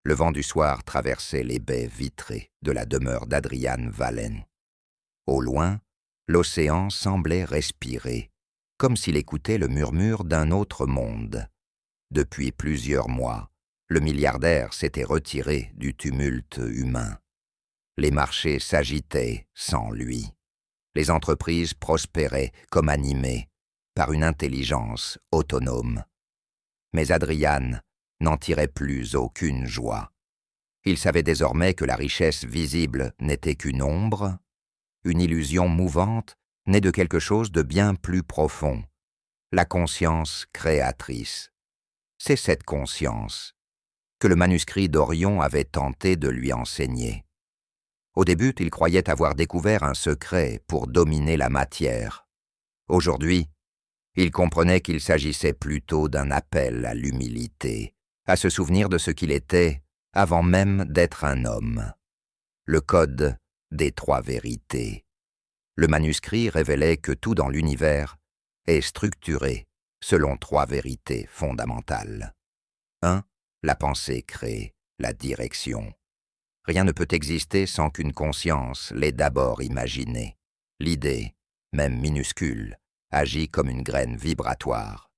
Le vent du soir traversait les baies vitrées de la demeure d'Adrian Valen. Au loin, l'océan semblait respirer, comme s'il écoutait le murmure d'un autre monde. Depuis plusieurs mois, le milliardaire s'était retiré du tumulte humain. Les marchés s'agitaient sans lui. Les entreprises prospéraient comme animées par une intelligence autonome. Mais Adrian n'en tirait plus aucune joie. Il savait désormais que la richesse visible n'était qu'une ombre, une illusion mouvante née de quelque chose de bien plus profond, la conscience créatrice. C'est cette conscience que le manuscrit d'Orion avait tenté de lui enseigner. Au début, il croyait avoir découvert un secret pour dominer la matière. Aujourd'hui, il comprenait qu'il s'agissait plutôt d'un appel à l'humilité, à se souvenir de ce qu'il était avant même d'être un homme. Le code des trois vérités. Le manuscrit révélait que tout dans l'univers est structuré selon trois vérités fondamentales. 1. La pensée crée la direction. Rien ne peut exister sans qu'une conscience l'ait d'abord imaginé. L'idée, même minuscule, agit comme une graine vibratoire.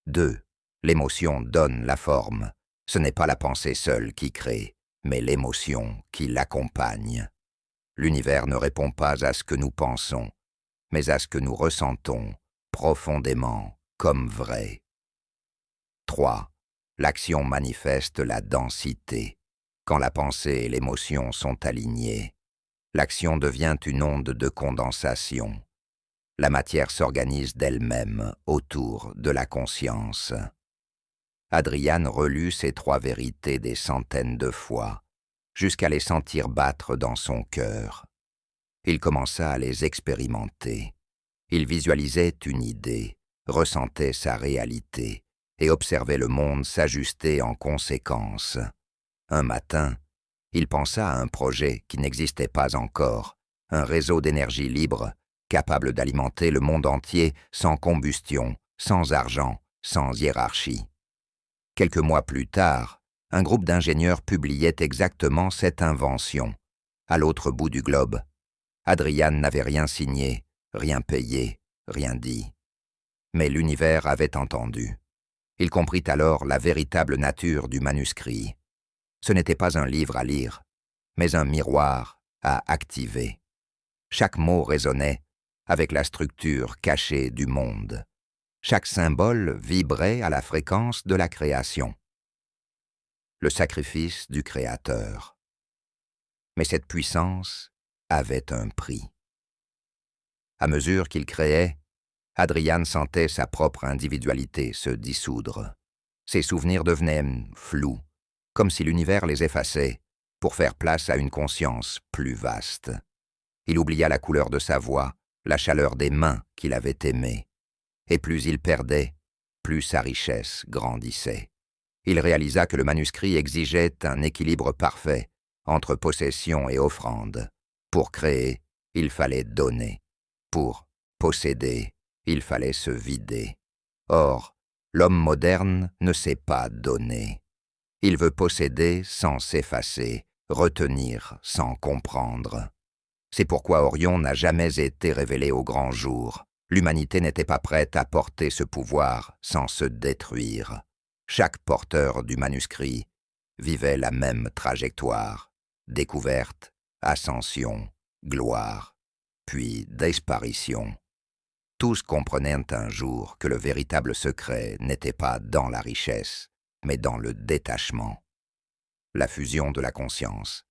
2. L'émotion donne la forme. Ce n'est pas la pensée seule qui crée, mais l'émotion qui l'accompagne. L'univers ne répond pas à ce que nous pensons, mais à ce que nous ressentons profondément comme vrai. 3. L'action manifeste la densité. Quand la pensée et l'émotion sont alignées, l'action devient une onde de condensation. La matière s'organise d'elle-même autour de la conscience. Adrian relut ces trois vérités des centaines de fois, jusqu'à les sentir battre dans son cœur. Il commença à les expérimenter. Il visualisait une idée, ressentait sa réalité et observait le monde s'ajuster en conséquence. Un matin, il pensa à un projet qui n'existait pas encore, un réseau d'énergie libre, capable d'alimenter le monde entier sans combustion, sans argent, sans hiérarchie. Quelques mois plus tard, un groupe d'ingénieurs publiait exactement cette invention. À l'autre bout du globe, Adrian n'avait rien signé, rien payé, rien dit. Mais l'univers avait entendu. Il comprit alors la véritable nature du manuscrit. Ce n'était pas un livre à lire, mais un miroir à activer. Chaque mot résonnait avec la structure cachée du monde. Chaque symbole vibrait à la fréquence de la création. Le sacrifice du Créateur. Mais cette puissance avait un prix. À mesure qu'il créait, Adrian sentait sa propre individualité se dissoudre. Ses souvenirs devenaient flous, comme si l'univers les effaçait pour faire place à une conscience plus vaste. Il oublia la couleur de sa voix, la chaleur des mains qu'il avait aimées. Et plus il perdait, plus sa richesse grandissait. Il réalisa que le manuscrit exigeait un équilibre parfait entre possession et offrande. Pour créer, il fallait donner. Pour posséder, il fallait se vider. Or, l'homme moderne ne sait pas donner. Il veut posséder sans s'effacer, retenir sans comprendre. C'est pourquoi Orion n'a jamais été révélé au grand jour. L'humanité n'était pas prête à porter ce pouvoir sans se détruire. Chaque porteur du manuscrit vivait la même trajectoire. Découverte, ascension, gloire, puis disparition. Tous comprenaient un jour que le véritable secret n'était pas dans la richesse, mais dans le détachement. La fusion de la conscience.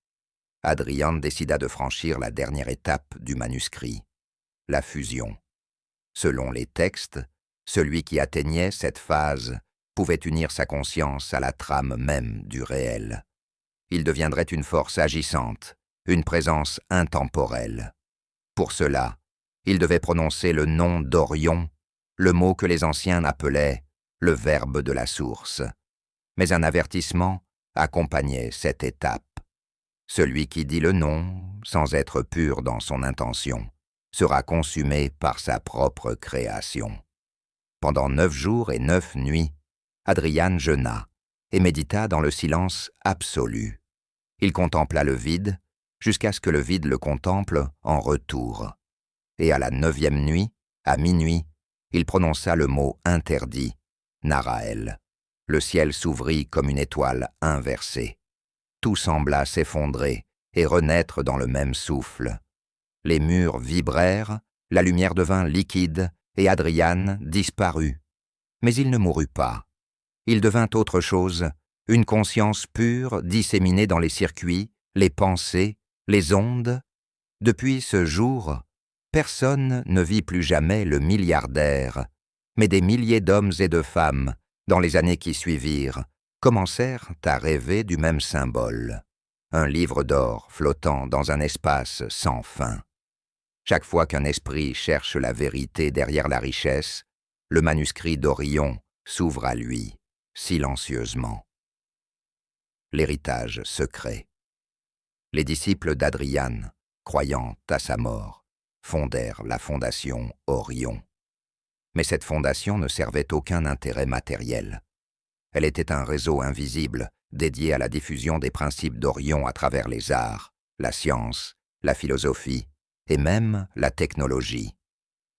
Adrian décida de franchir la dernière étape du manuscrit, la fusion. Selon les textes, celui qui atteignait cette phase pouvait unir sa conscience à la trame même du réel. Il deviendrait une force agissante, une présence intemporelle. Pour cela, il devait prononcer le nom d'Orion, le mot que les anciens appelaient le verbe de la source. Mais un avertissement accompagnait cette étape. Celui qui dit le nom, sans être pur dans son intention, sera consumé par sa propre création. Pendant 9 jours et 9 nuits, Adrian jeûna, et médita dans le silence absolu. Il contempla le vide, jusqu'à ce que le vide le contemple en retour. Et à la 9e nuit, à minuit, il prononça le mot interdit, Naraël. Le ciel s'ouvrit comme une étoile inversée. Tout sembla s'effondrer et renaître dans le même souffle. Les murs vibrèrent, la lumière devint liquide et Adrian disparut. Mais il ne mourut pas. Il devint autre chose, une conscience pure disséminée dans les circuits, les pensées, les ondes. Depuis ce jour, personne ne vit plus jamais le milliardaire, mais des milliers d'hommes et de femmes, dans les années qui suivirent, commencèrent à rêver du même symbole, un livre d'or flottant dans un espace sans fin. Chaque fois qu'un esprit cherche la vérité derrière la richesse, le manuscrit d'Orion s'ouvre à lui, silencieusement. L'héritage secret. Les disciples d'Adrian, croyant à sa mort, fondèrent la fondation Orion. Mais cette fondation ne servait aucun intérêt matériel. Elle était un réseau invisible dédié à la diffusion des principes d'Orion à travers les arts, la science, la philosophie et même la technologie.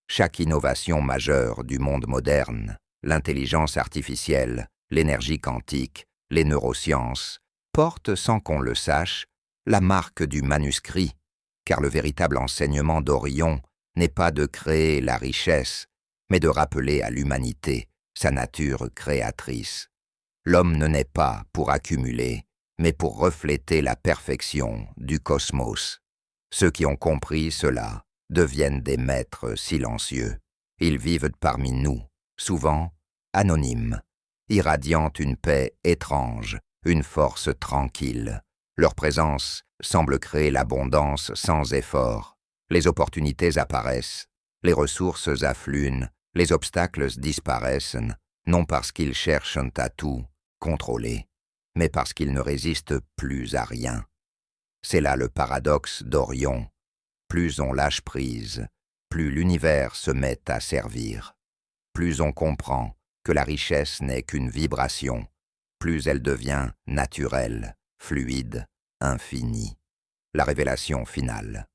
Chaque innovation majeure du monde moderne, l'intelligence artificielle, l'énergie quantique, les neurosciences, porte sans qu'on le sache la marque du manuscrit, car le véritable enseignement d'Orion n'est pas de créer la richesse, mais de rappeler à l'humanité sa nature créatrice. L'homme ne naît pas pour accumuler, mais pour refléter la perfection du cosmos. Ceux qui ont compris cela deviennent des maîtres silencieux. Ils vivent parmi nous, souvent anonymes, irradiant une paix étrange, une force tranquille. Leur présence semble créer l'abondance sans effort. Les opportunités apparaissent, les ressources affluent, les obstacles disparaissent, non parce qu'ils cherchent à tout contrôler, mais parce qu'ils ne résistent plus à rien. C'est là le paradoxe d'Orion. Plus on lâche prise, plus l'univers se met à servir. Plus on comprend que la richesse n'est qu'une vibration, plus elle devient naturelle, fluide, infinie. La révélation finale.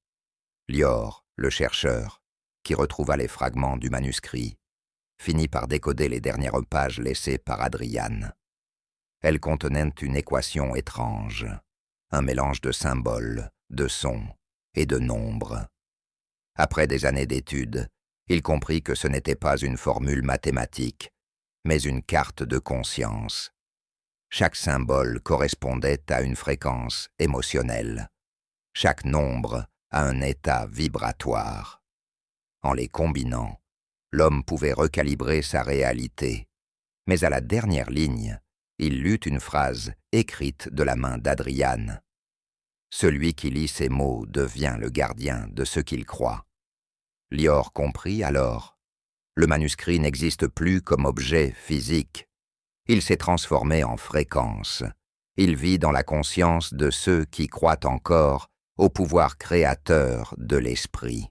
Lior, le chercheur, qui retrouva les fragments du manuscrit, finit par décoder les dernières pages laissées par Adrian. Elles contenaient une équation étrange, un mélange de symboles, de sons et de nombres. Après des années d'études, il comprit que ce n'était pas une formule mathématique, mais une carte de conscience. Chaque symbole correspondait à une fréquence émotionnelle, chaque nombre à un état vibratoire. En les combinant, l'homme pouvait recalibrer sa réalité, mais à la dernière ligne, il lut une phrase écrite de la main d'Adrian. Celui qui lit ces mots devient le gardien de ce qu'il croit. Lior comprit alors. Le manuscrit n'existe plus comme objet physique. Il s'est transformé en fréquence. Il vit dans la conscience de ceux qui croient encore au pouvoir créateur de l'esprit.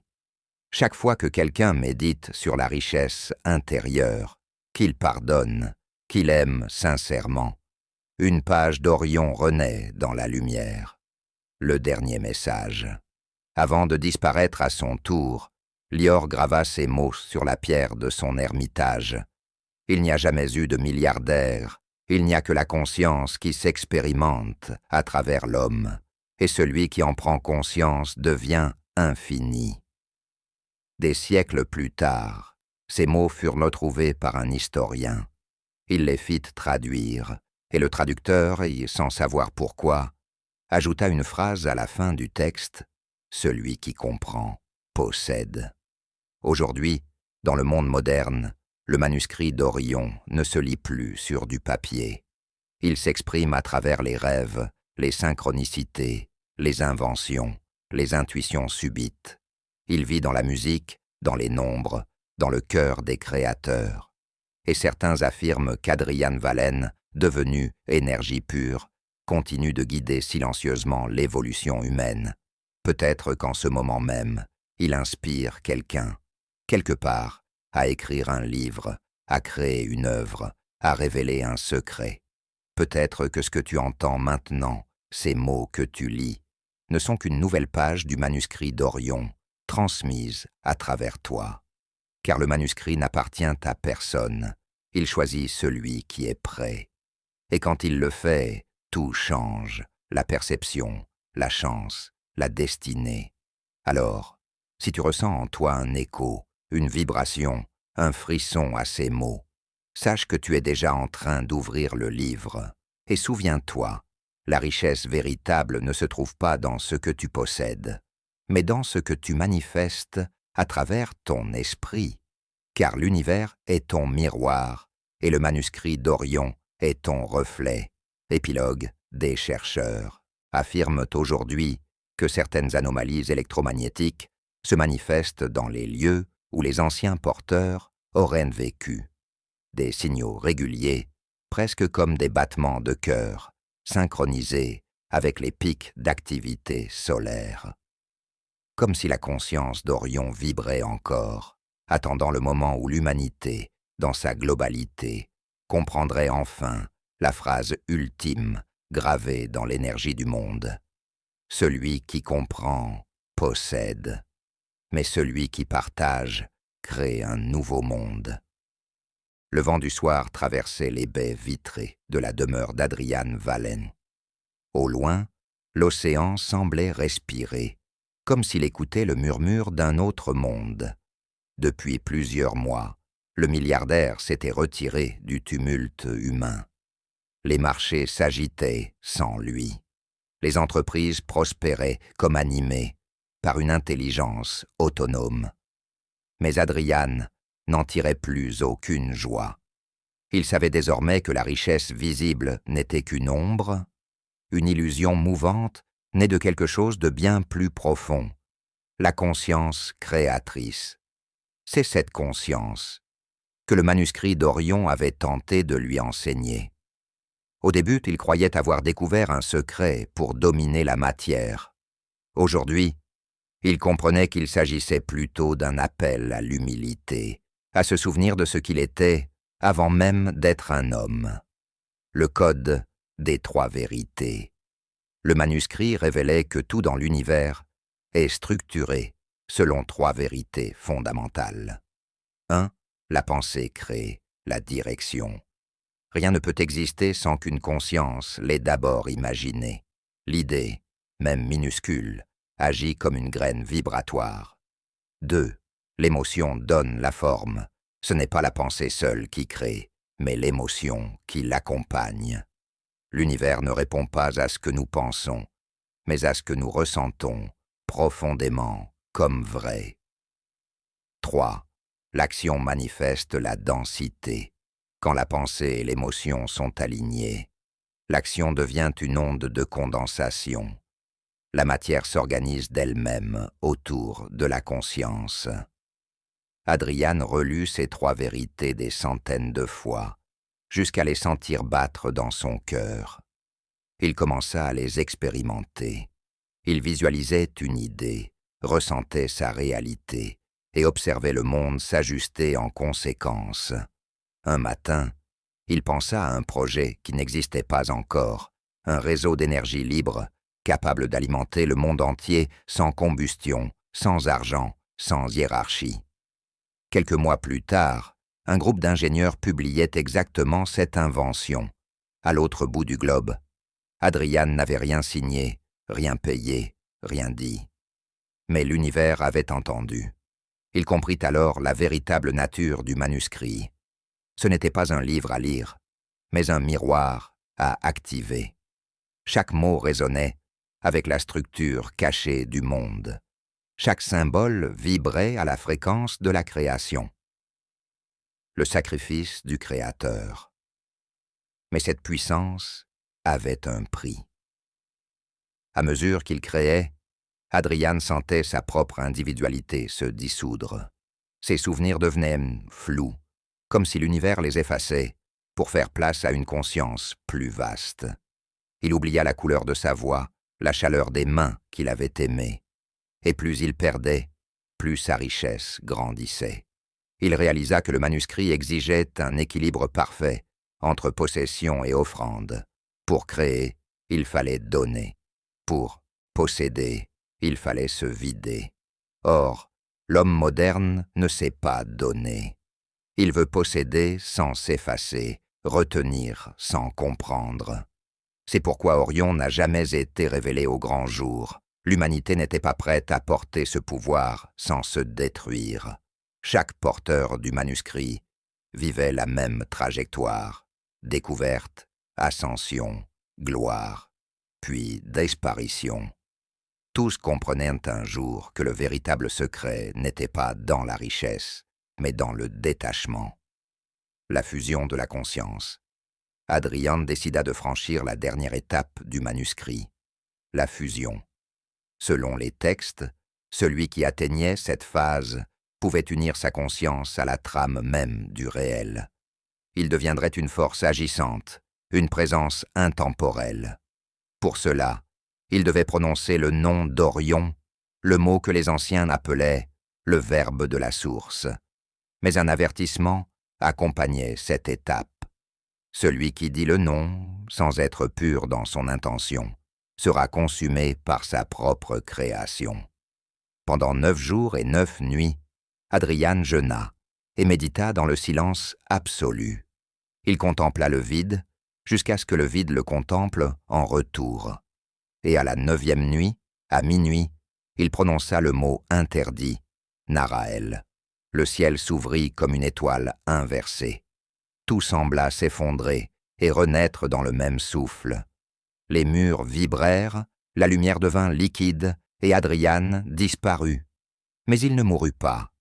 Chaque fois que quelqu'un médite sur la richesse intérieure, qu'il pardonne, qu'il aime sincèrement, une page d'Orion renaît dans la lumière. Le dernier message. Avant de disparaître à son tour, Lior grava ces mots sur la pierre de son ermitage. Il n'y a jamais eu de milliardaire, il n'y a que la conscience qui s'expérimente à travers l'homme, et celui qui en prend conscience devient infini. Des siècles plus tard, ces mots furent retrouvés par un historien. Il les fit traduire, et le traducteur, sans savoir pourquoi, ajouta une phrase à la fin du texte « Celui qui comprend possède ». Aujourd'hui, dans le monde moderne, le manuscrit d'Orion ne se lit plus sur du papier. Il s'exprime à travers les rêves, les synchronicités, les inventions, les intuitions subites. Il vit dans la musique, dans les nombres, dans le cœur des créateurs. Et certains affirment qu'Adrian Vallén, devenu énergie pure, continue de guider silencieusement l'évolution humaine. Peut-être qu'en ce moment même, il inspire quelqu'un, quelque part, à écrire un livre, à créer une œuvre, à révéler un secret. Peut-être que ce que tu entends maintenant, ces mots que tu lis, ne sont qu'une nouvelle page du manuscrit d'Orion, transmise à travers toi. Car le manuscrit n'appartient à personne, il choisit celui qui est prêt. Et quand il le fait, tout change, la perception, la chance, la destinée. Alors, si tu ressens en toi un écho, une vibration, un frisson à ces mots, sache que tu es déjà en train d'ouvrir le livre. Et souviens-toi, la richesse véritable ne se trouve pas dans ce que tu possèdes, mais dans ce que tu manifestes à travers ton esprit. Car l'univers est ton miroir, et le manuscrit d'Orion est ton reflet. Épilogue des chercheurs affirment aujourd'hui que certaines anomalies électromagnétiques se manifestent dans les lieux où les anciens porteurs auraient vécu. Des signaux réguliers, presque comme des battements de cœur, synchronisés avec les pics d'activité solaire. Comme si la conscience d'Orion vibrait encore, attendant le moment où l'humanité, dans sa globalité, comprendrait enfin la phrase ultime gravée dans l'énergie du monde. Celui qui comprend possède, mais celui qui partage crée un nouveau monde. Le vent du soir traversait les baies vitrées de la demeure d'Adrian Vallén. Au loin, l'océan semblait respirer, comme s'il écoutait le murmure d'un autre monde. Depuis plusieurs mois, le milliardaire s'était retiré du tumulte humain. Les marchés s'agitaient sans lui. Les entreprises prospéraient comme animées par une intelligence autonome. Mais Adrian n'en tirait plus aucune joie. Il savait désormais que la richesse visible n'était qu'une ombre, une illusion mouvante née de quelque chose de bien plus profond, la conscience créatrice. C'est cette conscience que le manuscrit d'Orion avait tenté de lui enseigner. Au début, il croyait avoir découvert un secret pour dominer la matière. Aujourd'hui, il comprenait qu'il s'agissait plutôt d'un appel à l'humilité, à se souvenir de ce qu'il était avant même d'être un homme. Le code des trois vérités. Le manuscrit révélait que tout dans l'univers est structuré selon trois vérités fondamentales. 1. La pensée crée la direction. Rien ne peut exister sans qu'une conscience l'ait d'abord imaginé. L'idée, même minuscule, agit comme une graine vibratoire. 2. L'émotion donne la forme. Ce n'est pas la pensée seule qui crée, mais l'émotion qui l'accompagne. L'univers ne répond pas à ce que nous pensons, mais à ce que nous ressentons profondément comme vrai. 3. L'action manifeste la densité. Quand la pensée et l'émotion sont alignées, l'action devient une onde de condensation. La matière s'organise d'elle-même autour de la conscience. Adrian relut ces trois vérités des centaines de fois, jusqu'à les sentir battre dans son cœur. Il commença à les expérimenter. Il visualisait une idée, ressentait sa réalité et observait le monde s'ajuster en conséquence. Un matin, il pensa à un projet qui n'existait pas encore, un réseau d'énergie libre, capable d'alimenter le monde entier sans combustion, sans argent, sans hiérarchie. Quelques mois plus tard, un groupe d'ingénieurs publiait exactement cette invention, à l'autre bout du globe. Adrian n'avait rien signé, rien payé, rien dit. Mais l'univers avait entendu. Il comprit alors la véritable nature du manuscrit. Ce n'était pas un livre à lire, mais un miroir à activer. Chaque mot résonnait avec la structure cachée du monde. Chaque symbole vibrait à la fréquence de la création. Le sacrifice du Créateur. Mais cette puissance avait un prix. À mesure qu'il créait, Adrian sentait sa propre individualité se dissoudre. Ses souvenirs devenaient flous, comme si l'univers les effaçait pour faire place à une conscience plus vaste. Il oublia la couleur de sa voix, la chaleur des mains qu'il avait aimées. Et plus il perdait, plus sa richesse grandissait. Il réalisa que le manuscrit exigeait un équilibre parfait entre possession et offrande. Pour créer, il fallait donner. Pour posséder, il fallait se vider. Or, l'homme moderne ne sait pas donner. Il veut posséder sans s'effacer, retenir sans comprendre. C'est pourquoi Orion n'a jamais été révélé au grand jour. L'humanité n'était pas prête à porter ce pouvoir sans se détruire. Chaque porteur du manuscrit vivait la même trajectoire. Découverte, ascension, gloire, puis disparition. Tous comprenaient un jour que le véritable secret n'était pas dans la richesse, mais dans le détachement. La fusion de la conscience. Hadrian décida de franchir la dernière étape du manuscrit, la fusion. Selon les textes, celui qui atteignait cette phase pouvait unir sa conscience à la trame même du réel. Il deviendrait une force agissante, une présence intemporelle. Pour cela, il devait prononcer le nom d'Orion, le mot que les anciens appelaient le verbe de la source. Mais un avertissement accompagnait cette étape. Celui qui dit le nom, sans être pur dans son intention, sera consumé par sa propre création. Pendant 9 jours et 9 nuits, Hadrian jeûna et médita dans le silence absolu. Il contempla le vide, jusqu'à ce que le vide le contemple en retour. Et à la 9e nuit, à minuit, il prononça le mot interdit, Naraël. Le ciel s'ouvrit comme une étoile inversée. Tout sembla s'effondrer et renaître dans le même souffle. Les murs vibrèrent, la lumière devint liquide et Hadrian disparut. Mais il ne mourut pas.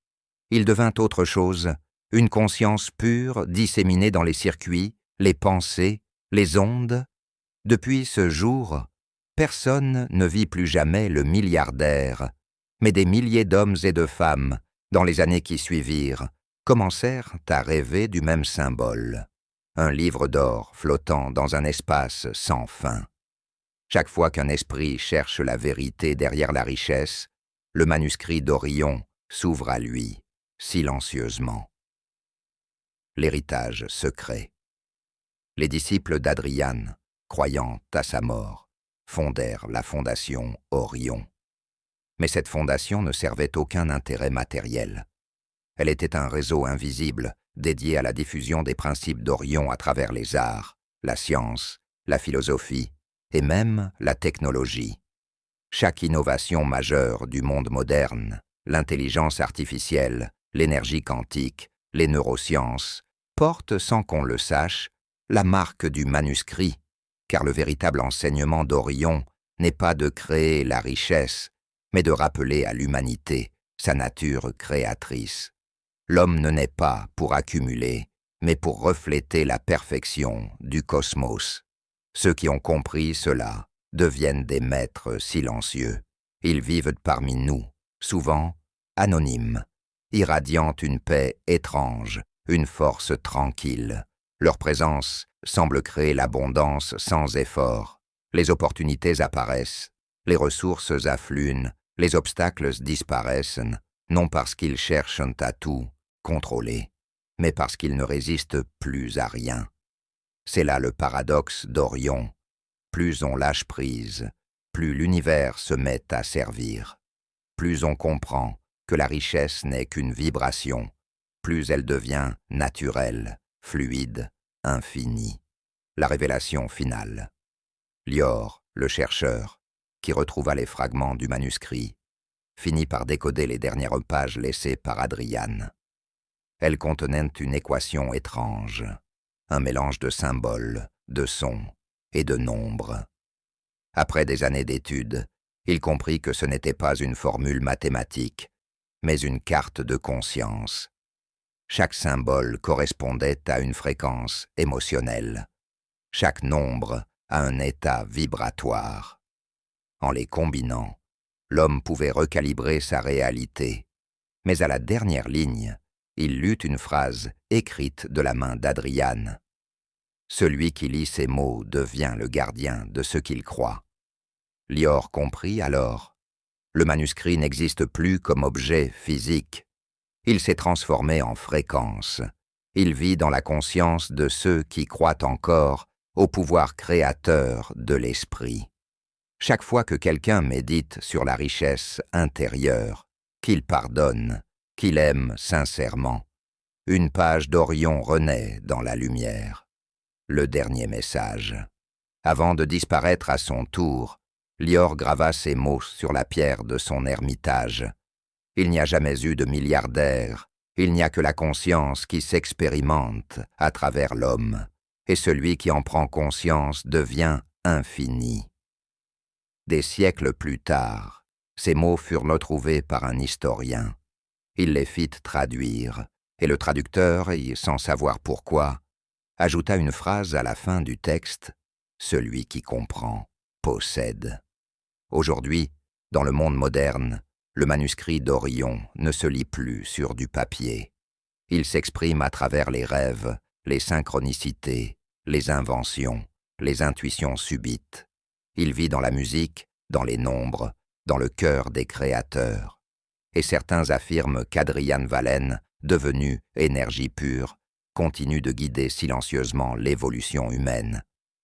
Il devint autre chose, une conscience pure disséminée dans les circuits, les pensées, les ondes. Depuis ce jour, personne ne vit plus jamais le milliardaire, mais des milliers d'hommes et de femmes, dans les années qui suivirent, commencèrent à rêver du même symbole, un livre d'or flottant dans un espace sans fin. Chaque fois qu'un esprit cherche la vérité derrière la richesse, le manuscrit d'Orion s'ouvre à lui, silencieusement. L'héritage secret. Les disciples d'Hadrian, croyant à sa mort, fondèrent la fondation Orion. Mais cette fondation ne servait aucun intérêt matériel. Elle était un réseau invisible dédié à la diffusion des principes d'Orion à travers les arts, la science, la philosophie et même la technologie. Chaque innovation majeure du monde moderne, l'intelligence artificielle, l'énergie quantique, les neurosciences, porte sans qu'on le sache la marque du manuscrit, car le véritable enseignement d'Orion n'est pas de créer la richesse, mais de rappeler à l'humanité sa nature créatrice. L'homme ne naît pas pour accumuler, mais pour refléter la perfection du cosmos. Ceux qui ont compris cela deviennent des maîtres silencieux. Ils vivent parmi nous, souvent anonymes, irradiant une paix étrange, une force tranquille. Leur présence semble créer l'abondance sans effort. Les opportunités apparaissent, les ressources affluent, les obstacles disparaissent, non parce qu'ils cherchent à tout contrôler, mais parce qu'ils ne résistent plus à rien. C'est là le paradoxe d'Orion. Plus on lâche prise, plus l'univers se met à servir. Plus on comprend que la richesse n'est qu'une vibration, plus elle devient naturelle, fluide, infinie. La révélation finale. Lior, le chercheur, qui retrouva les fragments du manuscrit, finit par décoder les dernières pages laissées par Hadrian. Elles contenaient une équation étrange, un mélange de symboles, de sons et de nombres. Après des années d'études, il comprit que ce n'était pas une formule mathématique, mais une carte de conscience. Chaque symbole correspondait à une fréquence émotionnelle, chaque nombre à un état vibratoire. En les combinant, l'homme pouvait recalibrer sa réalité, mais à la dernière ligne, il lut une phrase écrite de la main d'Hadrian. « Celui qui lit ces mots devient le gardien de ce qu'il croit. » Lior comprit alors. Le manuscrit n'existe plus comme objet physique. Il s'est transformé en fréquence. Il vit dans la conscience de ceux qui croient encore au pouvoir créateur de l'esprit. Chaque fois que quelqu'un médite sur la richesse intérieure, qu'il pardonne, qu'il aime sincèrement, une page d'Orion renaît dans la lumière. Le dernier message. Avant de disparaître à son tour, Lior grava ces mots sur la pierre de son ermitage. Il n'y a jamais eu de milliardaire, il n'y a que la conscience qui s'expérimente à travers l'homme, et celui qui en prend conscience devient infini. Des siècles plus tard, ces mots furent retrouvés par un historien. Il les fit traduire, et le traducteur, sans savoir pourquoi, ajouta une phrase à la fin du texte « Celui qui comprend possède ». Aujourd'hui, dans le monde moderne, le manuscrit d'Orion ne se lit plus sur du papier. Il s'exprime à travers les rêves, les synchronicités, les inventions, les intuitions subites. Il vit dans la musique, dans les nombres, dans le cœur des créateurs. Et certains affirment qu'Adrian Vallén, devenu énergie pure, continue de guider silencieusement l'évolution humaine.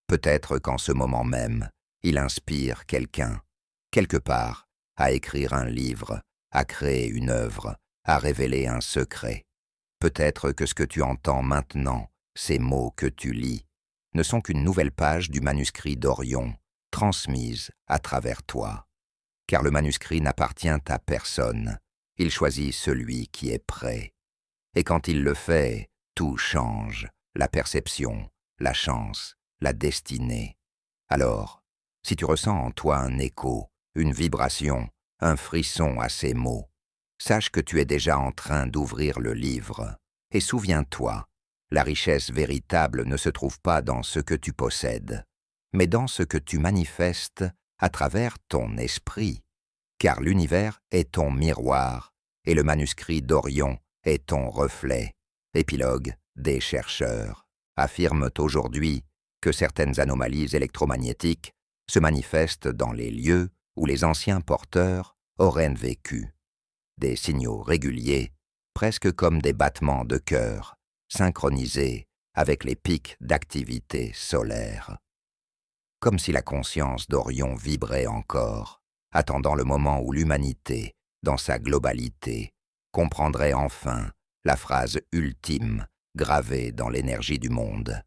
Peut-être qu'en ce moment même, il inspire quelqu'un, quelque part, à écrire un livre, à créer une œuvre, à révéler un secret. Peut-être que ce que tu entends maintenant, ces mots que tu lis, ne sont qu'une nouvelle page du manuscrit d'Orion, transmise à travers toi. Car le manuscrit n'appartient à personne, il choisit celui qui est prêt. Et quand il le fait, tout change, la perception, la chance, la destinée. Alors, si tu ressens en toi un écho, une vibration, un frisson à ces mots, sache que tu es déjà en train d'ouvrir le livre. Et souviens-toi, la richesse véritable ne se trouve pas dans ce que tu possèdes, mais dans ce que tu manifestes à travers ton esprit. Car l'univers est ton miroir, et le manuscrit d'Orion est ton reflet. Épilogue des chercheurs affirment aujourd'hui que certaines anomalies électromagnétiques se manifestent dans les lieux où les anciens porteurs auraient vécu. Des signaux réguliers, presque comme des battements de cœur, synchronisés avec les pics d'activité solaire. Comme si la conscience d'Orion vibrait encore, attendant le moment où l'humanité, dans sa globalité, comprendrait enfin la phrase ultime gravée dans l'énergie du monde.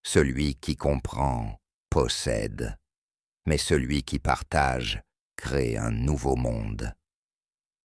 Celui qui comprend possède, mais celui qui partage crée un nouveau monde.